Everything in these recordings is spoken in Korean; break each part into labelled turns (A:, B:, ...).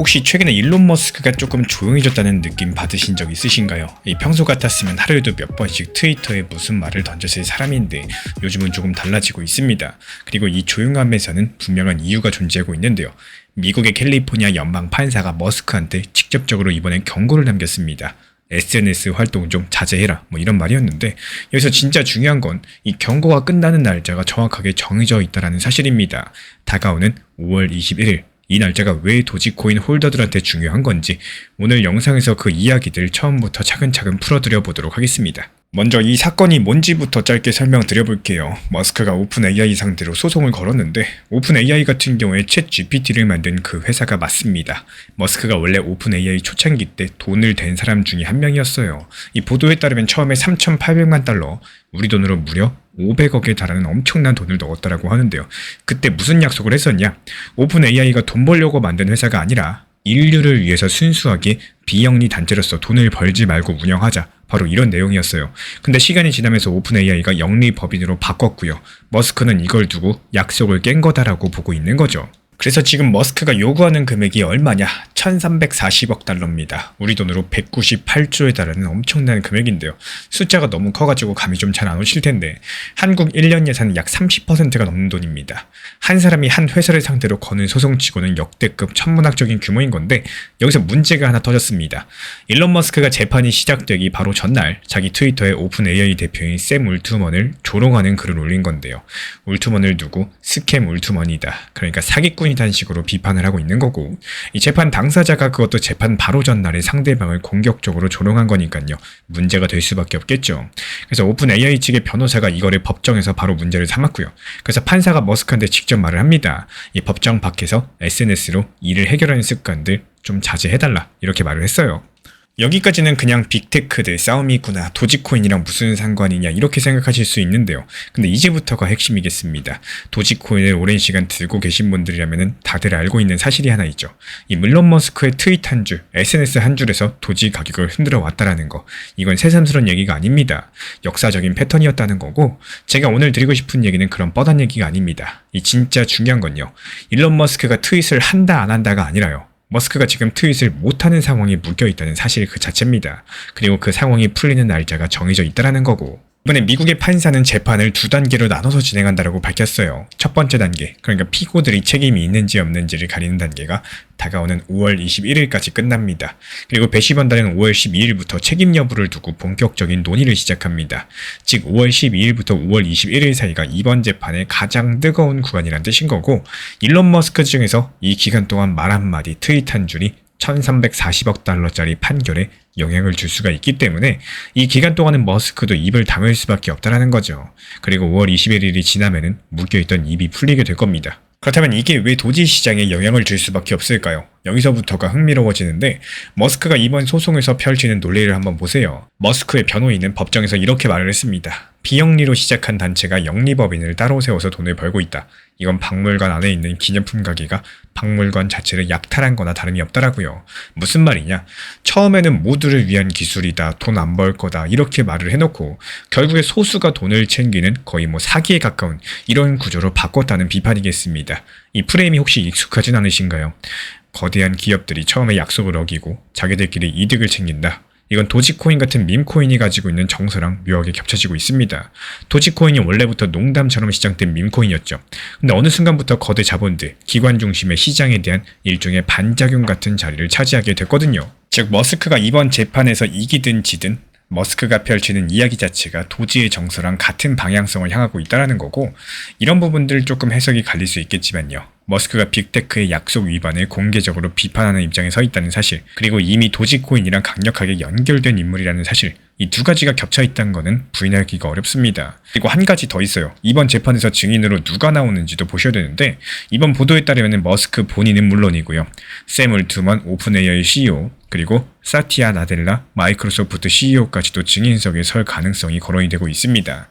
A: 혹시 최근에 일론 머스크가 조금 조용해졌다는 느낌 받으신 적 있으신가요? 평소 같았으면 하루에도 몇 번씩 트위터에 무슨 말을 던졌을 사람인데 요즘은 조금 달라지고 있습니다. 그리고 이 조용함에서는 분명한 이유가 존재하고 있는데요. 미국의 캘리포니아 연방 판사가 머스크한테 직접적으로 이번엔 경고를 남겼습니다. SNS 활동 좀 자제해라 이런 말이었는데, 여기서 진짜 중요한 건 이 경고가 끝나는 날짜가 정확하게 정해져 있다는 사실입니다. 다가오는 5월 21일, 이 날짜가 왜 도지코인 홀더들한테 중요한 건지 오늘 영상에서 그 이야기들 처음부터 차근차근 풀어드려 보도록 하겠습니다. 먼저 이 사건이 뭔지부터 짧게 설명드려 볼게요. 머스크가 오픈 AI 상대로 소송을 걸었는데, 오픈 AI 같은 경우에 챗 GPT를 만든 그 회사가 맞습니다. 머스크가 원래 오픈 AI 초창기 때 돈을 댄 사람 중에 한 명이었어요. 이 보도에 따르면 처음에 3,800만 달러, 우리 돈으로 무려 500억에 달하는 엄청난 돈을 넣었다라고 하는데요. 그때 무슨 약속을 했었냐? 오픈 AI가 돈 벌려고 만든 회사가 아니라 인류를 위해서 순수하게 비영리 단체로서 돈을 벌지 말고 운영하자, 바로 이런 내용이었어요. 근데 시간이 지나면서 오픈 AI가 영리 법인으로 바꿨고요. 머스크는 이걸 두고 약속을 깬 거다라고 보고 있는 거죠. 그래서 지금 머스크가 요구하는 금액이 얼마냐? 1340억 달러입니다. 우리 돈으로 198조에 달하는 엄청난 금액인데요. 숫자가 너무 커가지고 감이 좀 잘 안 오실 텐데, 한국 1년 예산은 약 30%가 넘는 돈입니다. 한 사람이 한 회사를 상대로 거는 소송치고는 역대급 천문학적인 규모인 건데, 여기서 문제가 하나 터졌습니다. 일론 머스크가 재판이 시작되기 바로 전날 자기 트위터에 오픈 AI 대표인 샘 울트먼을 조롱하는 글을 올린 건데요. 울트먼을 두고 스캠 울트먼이다, 그러니까 사기꾼이란 식으로 비판을 하고 있는 거고, 이 재판 당사자가 그것도 재판 바로 전날에 상대방을 공격적으로 조롱한 거니까요. 문제가 될 수밖에 없겠죠. 그래서 오픈 AI 측의 변호사가 이거를 법정에서 바로 문제를 삼았고요. 그래서 판사가 머스크한테 직접 말을 합니다. 이 법정 밖에서 SNS로 일을 해결하는 습관들 좀 자제해달라, 이렇게 말을 했어요. 여기까지는 그냥 빅테크들 싸움이구나, 도지코인이랑 무슨 상관이냐, 이렇게 생각하실 수 있는데요. 근데 이제부터가 핵심이겠습니다. 도지코인을 오랜 시간 들고 계신 분들이라면 다들 알고 있는 사실이 하나 있죠. 이 일론 머스크의 트윗 한 줄, SNS 한 줄에서 도지 가격을 흔들어 왔다라는 거, 이건 새삼스러운 얘기가 아닙니다. 역사적인 패턴이었다는 거고, 제가 오늘 드리고 싶은 얘기는 그런 뻔한 얘기가 아닙니다. 이 진짜 중요한 건요, 일론 머스크가 트윗을 한다 안 한다가 아니라요, 머스크가 지금 트윗을 못하는 상황에 묶여있다는 사실 그 자체입니다. 그리고 그 상황이 풀리는 날짜가 정해져 있다는 거고, 이번에 미국의 판사는 재판을 두 단계로 나눠서 진행한다고 밝혔어요. 첫 번째 단계, 그러니까 피고들이 책임이 있는지 없는지를 가리는 단계가 다가오는 5월 21일까지 끝납니다. 그리고 배심원단은 5월 12일부터 책임 여부를 두고 본격적인 논의를 시작합니다. 즉 5월 12일부터 5월 21일 사이가 이번 재판의 가장 뜨거운 구간이란 뜻인 거고, 일론 머스크 중에서 이 기간 동안 말 한마디, 트윗 한 줄이 1340억 달러짜리 판결에 영향을 줄 수가 있기 때문에 이 기간 동안은 머스크도 입을 다물 수밖에 없다는 거죠. 그리고 5월 21일이 지나면은 묶여있던 입이 풀리게 될 겁니다. 그렇다면 이게 왜 도지 시장에 영향을 줄 수밖에 없을까요? 여기서부터가 흥미로워지는데, 머스크가 이번 소송에서 펼치는 논리를 한번 보세요. 머스크의 변호인은 법정에서 이렇게 말을 했습니다. 비영리로 시작한 단체가 영리법인을 따로 세워서 돈을 벌고 있다. 이건 박물관 안에 있는 기념품 가게가 박물관 자체를 약탈한 거나 다름이 없다라고요. 무슨 말이냐? 처음에는 모두를 위한 기술이다, 돈 안 벌 거다, 이렇게 말을 해놓고 결국에 소수가 돈을 챙기는 거의 사기에 가까운 이런 구조로 바꿨다는 비판이겠습니다. 이 프레임이 혹시 익숙하진 않으신가요? 거대한 기업들이 처음에 약속을 어기고 자기들끼리 이득을 챙긴다. 이건 도지코인 같은 밈코인이 가지고 있는 정서랑 묘하게 겹쳐지고 있습니다. 도지코인이 원래부터 농담처럼 시작된 밈코인이었죠. 근데 어느 순간부터 거대 자본들, 기관 중심의 시장에 대한 일종의 반작용 같은 자리를 차지하게 됐거든요. 즉 머스크가 이번 재판에서 이기든 지든 머스크가 펼치는 이야기 자체가 도지의 정서랑 같은 방향성을 향하고 있다는 거고, 이런 부분들 조금 해석이 갈릴 수 있겠지만요. 머스크가 빅테크의 약속 위반을 공개적으로 비판하는 입장에 서 있다는 사실, 그리고 이미 도지코인이랑 강력하게 연결된 인물이라는 사실, 이 두 가지가 겹쳐 있다는 거는 부인하기가 어렵습니다. 그리고 한 가지 더 있어요. 이번 재판에서 증인으로 누가 나오는지도 보셔야 되는데, 이번 보도에 따르면 머스크 본인은 물론이고요, 샘 울트먼 오픈 AI CEO, 그리고 사티아 나델라 마이크로소프트 CEO까지도 증인석에 설 가능성이 거론이 되고 있습니다.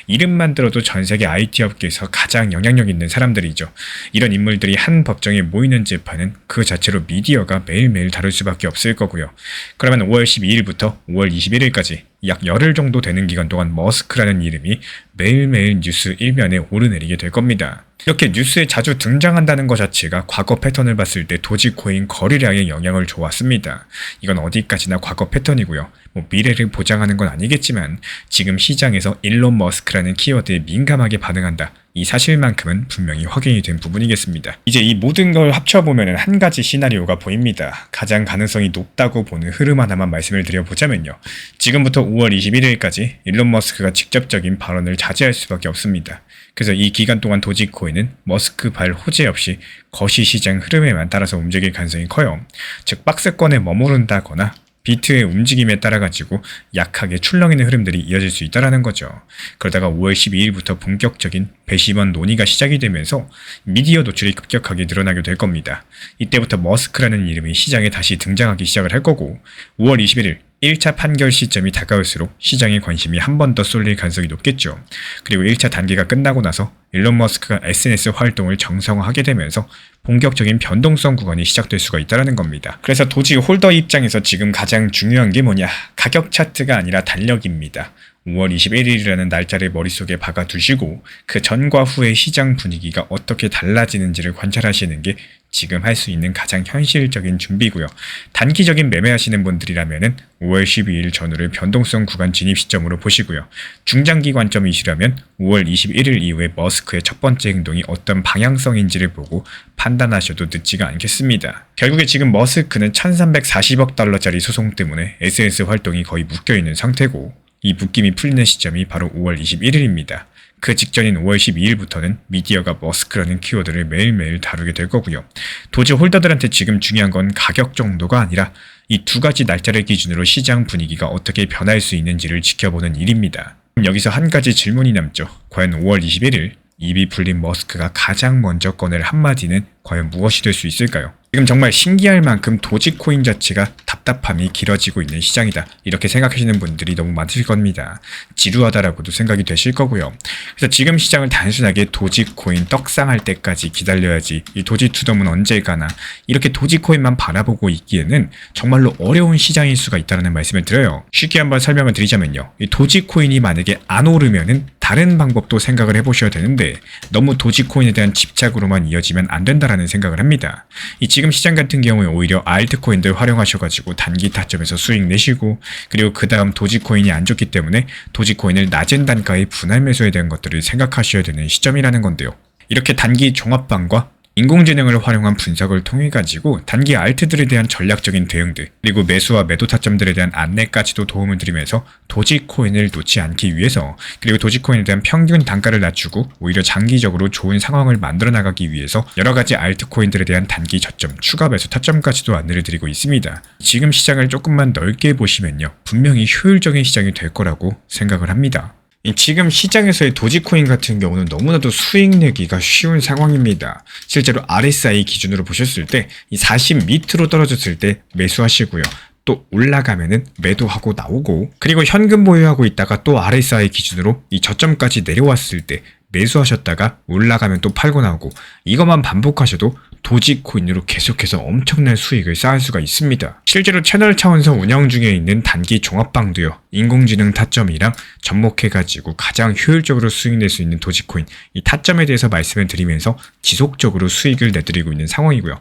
A: 이름만 들어도 전 세계 IT 업계에서 가장 영향력 있는 사람들이죠. 이런 인물들이 한 법정에 모이는 재판은 그 자체로 미디어가 매일매일 다룰 수밖에 없을 거고요. 그러면 5월 12일부터 5월 21일까지 약 열흘 정도 되는 기간 동안 머스크라는 이름이 매일매일 뉴스 일면에 오르내리게 될 겁니다. 이렇게 뉴스에 자주 등장한다는 것 자체가 과거 패턴을 봤을 때 도지코인 거래량에 영향을 줘왔습니다. 이건 어디까지나 과거 패턴이고요. 미래를 보장하는 건 아니겠지만 지금 시장에서 일론 머스크라는 키워드에 민감하게 반응한다. 이 사실만큼은 분명히 확인이 된 부분이겠습니다. 이제 이 모든 걸 합쳐보면 한 가지 시나리오가 보입니다. 가장 가능성이 높다고 보는 흐름 하나만 말씀을 드려보자면요. 지금부터 5월 21일까지 일론 머스크가 직접적인 발언을 자제할 수밖에 없습니다. 그래서 이 기간 동안 도지코인은 머스크발 호재 없이 거시시장 흐름에만 따라서 움직일 가능성이 커요. 즉 박스권에 머무른다거나 비트의 움직임에 따라 가지고 약하게 출렁이는 흐름들이 이어질 수 있다는 거죠. 그러다가 5월 12일부터 본격적인 배심원 논의가 시작이 되면서 미디어 노출이 급격하게 늘어나게 될 겁니다. 이때부터 머스크라는 이름이 시장에 다시 등장하기 시작을 할 거고 5월 21일 1차 판결 시점이 다가올수록 시장의 관심이 한 번 더 쏠릴 가능성이 높겠죠. 그리고 1차 단계가 끝나고 나서 일론 머스크가 SNS 활동을 정상화하게 되면서 본격적인 변동성 구간이 시작될 수가 있다는 겁니다. 그래서 도지 홀더 입장에서 지금 가장 중요한 게 뭐냐? 가격 차트가 아니라 달력입니다. 5월 21일이라는 날짜를 머릿속에 박아두시고 그 전과 후의 시장 분위기가 어떻게 달라지는지를 관찰하시는 게 지금 할 수 있는 가장 현실적인 준비고요. 단기적인 매매하시는 분들이라면 5월 12일 전후를 변동성 구간 진입 시점으로 보시고요. 중장기 관점이시라면 5월 21일 이후에 머스크의 첫 번째 행동이 어떤 방향성인지를 보고 판단하셔도 늦지가 않겠습니다. 결국에 지금 머스크는 1340억 달러짜리 소송 때문에 SNS 활동이 거의 묶여있는 상태고 이 묶임이 풀리는 시점이 바로 5월 21일입니다. 그 직전인 5월 12일부터는 미디어가 머스크라는 키워드를 매일매일 다루게 될 거고요. 도지 홀더들한테 지금 중요한 건 가격 정도가 아니라 이 두 가지 날짜를 기준으로 시장 분위기가 어떻게 변할 수 있는지를 지켜보는 일입니다. 그럼 여기서 한 가지 질문이 남죠. 과연 5월 21일 입이 풀린 머스크가 가장 먼저 꺼낼 한마디는 과연 무엇이 될 수 있을까요? 지금 정말 신기할 만큼 도지코인 자체가 답답함이 길어지고 있는 시장이다. 이렇게 생각하시는 분들이 너무 많으실 겁니다. 지루하다라고도 생각이 되실 거고요. 그래서 지금 시장을 단순하게 도지코인 떡상할 때까지 기다려야지 이 도지투덤은 언제 가나 이렇게 도지코인만 바라보고 있기에는 정말로 어려운 시장일 수가 있다는 말씀을 드려요. 쉽게 한번 설명을 드리자면요. 이 도지코인이 만약에 안 오르면은 다른 방법도 생각을 해보셔야 되는데 너무 도지코인에 대한 집착으로만 이어지면 안 된다라는 생각을 합니다. 이 지금 시장 같은 경우에 오히려 알트코인들 활용하셔가지고 단기 타점에서 수익 내시고 그리고 그 다음 도지코인이 안 좋기 때문에 도지코인을 낮은 단가의 분할 매수에 대한 것들을 생각하셔야 되는 시점이라는 건데요. 이렇게 단기 종합방과 인공지능을 활용한 분석을 통해 가지고 단기 알트들에 대한 전략적인 대응들 그리고 매수와 매도 타점들에 대한 안내까지도 도움을 드리면서 도지코인을 놓지 않기 위해서 그리고 도지코인에 대한 평균 단가를 낮추고 오히려 장기적으로 좋은 상황을 만들어 나가기 위해서 여러 가지 알트코인들에 대한 단기 저점, 추가 매수 타점까지도 안내를 드리고 있습니다. 지금 시장을 조금만 넓게 보시면요. 분명히 효율적인 시장이 될 거라고 생각을 합니다. 지금 시장에서의 도지코인 같은 경우는 너무나도 수익 내기가 쉬운 상황입니다. 실제로 RSI 기준으로 보셨을 때 이 40 밑으로 떨어졌을 때 매수하시고요. 또 올라가면은 매도하고 나오고 그리고 현금 보유하고 있다가 또 RSI 기준으로 이 저점까지 내려왔을 때 매수하셨다가 올라가면 또 팔고 나오고 이것만 반복하셔도 도지코인으로 계속해서 엄청난 수익을 쌓을 수가 있습니다. 실제로 채널 차원에서 운영 중에 있는 단기 종합방도요. 인공지능 타점이랑 접목해가지고 가장 효율적으로 수익 낼 수 있는 도지코인 이 타점에 대해서 말씀을 드리면서 지속적으로 수익을 내드리고 있는 상황이고요.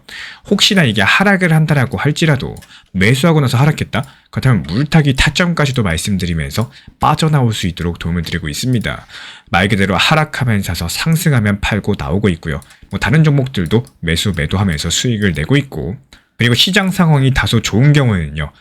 A: 혹시나 이게 하락을 한다라고 할지라도 매수하고 나서 하락했다? 그렇다면 물타기 타점까지도 말씀드리면서 빠져나올 수 있도록 도움을 드리고 있습니다. 말 그대로 하락하면 사서 상승하면 팔고 나오고 있고요. 다른 종목들도 매수 매도하면서 수익을 내고 있고 그리고 시장 상황이 다소 좋은 경우에는요.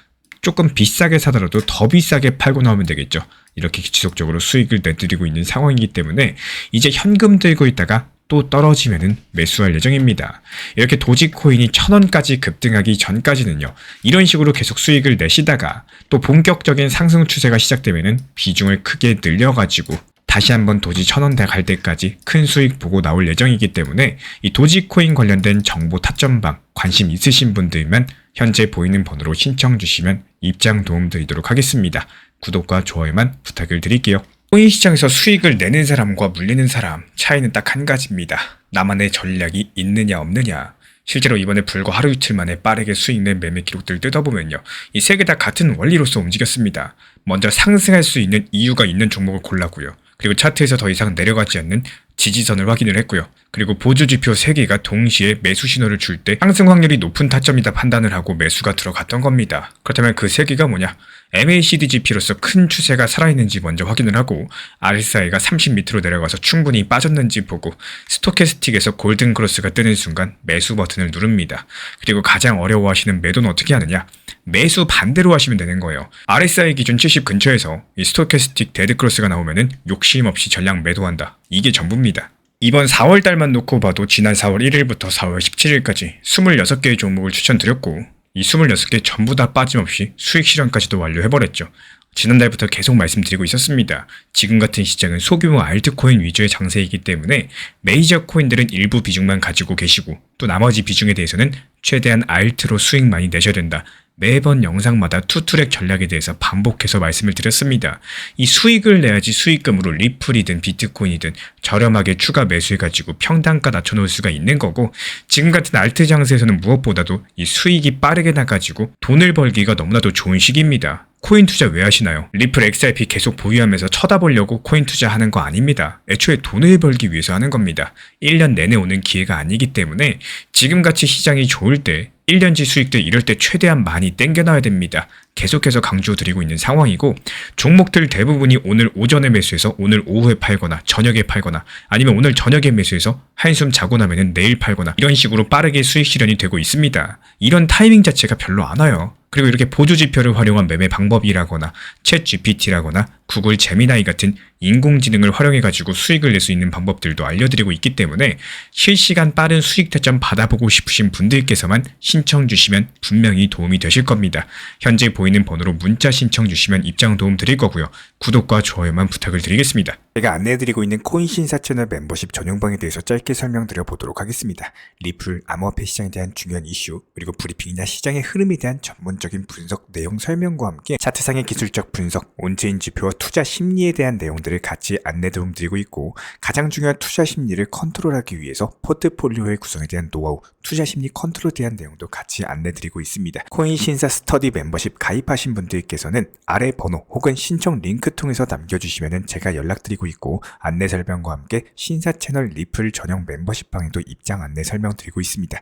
A: 조금 비싸게 사더라도 더 비싸게 팔고 나오면 되겠죠. 이렇게 지속적으로 수익을 내드리고 있는 상황이기 때문에 이제 현금 들고 있다가 또 떨어지면은 매수할 예정입니다. 이렇게 도지코인이 1000원까지 급등하기 전까지는요. 이런 식으로 계속 수익을 내시다가 또 본격적인 상승 추세가 시작되면은 비중을 크게 늘려가지고 다시 한번 도지 1000원 갈 때까지 큰 수익 보고 나올 예정이기 때문에 이 도지코인 관련된 정보 타점방 관심 있으신 분들만 현재 보이는 번호로 신청 주시면 입장 도움 드리도록 하겠습니다. 구독과 좋아요만 부탁을 드릴게요. 코인 시장에서 수익을 내는 사람과 물리는 사람 차이는 딱 한 가지입니다. 나만의 전략이 있느냐 없느냐. 실제로 이번에 불과 하루 이틀 만에 빠르게 수익 낸 매매 기록들을 뜯어보면요. 이 세 개 다 같은 원리로서 움직였습니다. 먼저 상승할 수 있는 이유가 있는 종목을 골랐고요. 그리고 차트에서 더 이상 내려가지 않는 지지선을 확인을 했고요. 그리고 보조지표 3개가 동시에 매수 신호를 줄 때 상승 확률이 높은 타점이다 판단을 하고 매수가 들어갔던 겁니다. 그렇다면 그 3개가 뭐냐? MACD 지표로서 큰 추세가 살아있는지 먼저 확인을 하고 RSI가 30 밑으로 내려가서 충분히 빠졌는지 보고 스토캐스틱에서 골든 크로스가 뜨는 순간 매수 버튼을 누릅니다. 그리고 가장 어려워하시는 매도는 어떻게 하느냐? 매수 반대로 하시면 되는 거예요. RSI 기준 70 근처에서 이 스토캐스틱 데드 크로스가 나오면은 욕심 없이 전량 매도한다. 이게 전부입니다. 이번 4월달만 놓고 봐도 지난 4월 1일부터 4월 17일까지 26개의 종목을 추천드렸고 이 26개 전부 다 빠짐없이 수익 실현까지도 완료해버렸죠. 지난달부터 계속 말씀드리고 있었습니다. 지금 같은 시장은 소규모 알트코인 위주의 장세이기 때문에 메이저 코인들은 일부 비중만 가지고 계시고 또 나머지 비중에 대해서는 최대한 알트로 수익 많이 내셔야 된다. 매번 영상마다 투트랙 전략에 대해서 반복해서 말씀을 드렸습니다. 이 수익을 내야지 수익금으로 리플이든 비트코인이든 저렴하게 추가 매수해가지고 평단가 낮춰놓을 수가 있는 거고 지금 같은 알트 장세에서는 무엇보다도 이 수익이 빠르게 나가지고 돈을 벌기가 너무나도 좋은 시기입니다. 코인 투자 왜 하시나요? 리플 XRP 계속 보유하면서 쳐다보려고 코인 투자하는 거 아닙니다. 애초에 돈을 벌기 위해서 하는 겁니다. 1년 내내 오는 기회가 아니기 때문에 지금같이 시장이 좋을 때 1년치 수익들 이럴 때 최대한 많이 땡겨놔야 됩니다. 계속해서 강조드리고 있는 상황이고 종목들 대부분이 오늘 오전에 매수해서 오늘 오후에 팔거나 저녁에 팔거나 아니면 오늘 저녁에 매수해서 한숨 자고 나면은 내일 팔거나 이런 식으로 빠르게 수익 실현이 되고 있습니다. 이런 타이밍 자체가 별로 안 와요. 그리고 이렇게 보조지표를 활용한 매매 방법이라거나 챗 GPT라거나 구글 제미나이 같은 인공지능을 활용해가지고 수익을 낼 수 있는 방법들도 알려드리고 있기 때문에 실시간 빠른 수익 타점 받아보고 싶으신 분들께서만 신청 주시면 분명히 도움이 되실 겁니다. 현재 보이는 번호로 문자 신청 주시면 입장 도움 드릴 거고요. 구독과 좋아요만 부탁을 드리겠습니다.
B: 제가 안내해드리고 있는 코인 신사 채널 멤버십 전용방에 대해서 짧게 설명드려 보도록 하겠습니다. 리플, 암호화폐 시장에 대한 중요한 이슈, 그리고 브리핑이나 시장의 흐름에 대한 전문적인 분석 내용 설명과 함께 차트상의 기술적 분석, 온체인 지표와 투자 심리에 대한 내용들을 같이 안내 도움 드리고 있고 가장 중요한 투자 심리를 컨트롤하기 위해서 포트폴리오의 구성에 대한 노하우, 투자 심리 컨트롤에 대한 내용도 같이 안내 드리고 있습니다. 코인 신사 스터디 멤버십 가입하신 분들께서는 아래 번호 혹은 신청 링크 통해서 남겨주시면 제가 연락드리고 있고 안내 설명과 함께 신사 채널 리플 전용 멤버십 방에도 입장 안내 설명드리고 있습니다.